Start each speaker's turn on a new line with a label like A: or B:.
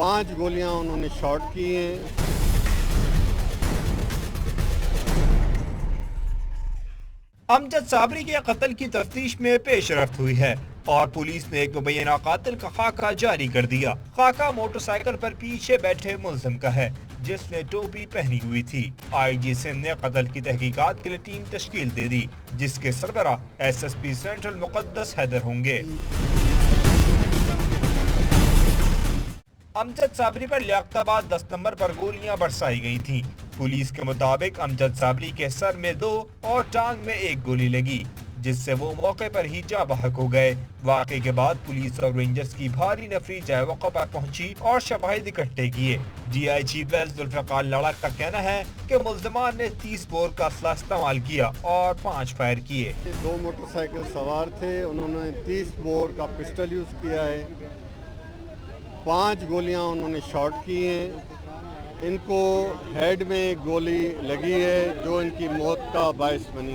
A: 5 गोलियां उन्होंने शॉट की हैं।
B: अमजद साबरी के कत्ल की तफ्तीश में पेशरफ्त हुई है और पुलिस ने एक मुबैना कातिल का खाका जारी कर दिया। खाका मोटरसाइकिल पर पीछे बैठे मुल्जिम का है जिसने टोपी पहनी हुई थी। IG सिंध ने कत्ल की तहकीकात के लिए टीम तश्कील दे दी जिसके सरबरा SSP सेंट्रल मुकद्दस हैदर होंगे। अमजद साबरी पर लियाकताबाद 10 नंबर पर गोलियां बरसाई गई थीं। पुलिस के मुताबिक अमजद साबरी के सर में 2 और टांग में 1 गोली लगी जिससे वो मौके पर ही जा बहक हो गए। वाक़े के बाद पुलिस और रेंजर्स की भारी नफरी जाए वक़्फ़ा पर पहुंची और शवाहिद इकट्ठे किए। DI चीफ जुल्फ़िकार लड़क का कहना है कि मुल्ज़िमान ने 30 बोर का असला इस्तेमाल किया और 5 फायर किए।
A: 2 मोटरसाइकिल सवार थे, उन्होंने 30 बोर का पिस्टल यूज़ किया है। 5 गोलियां उन्होंने शॉट की हैं। इनको हेड में गोली लगी है जो इनकी मौत का बायस बनी।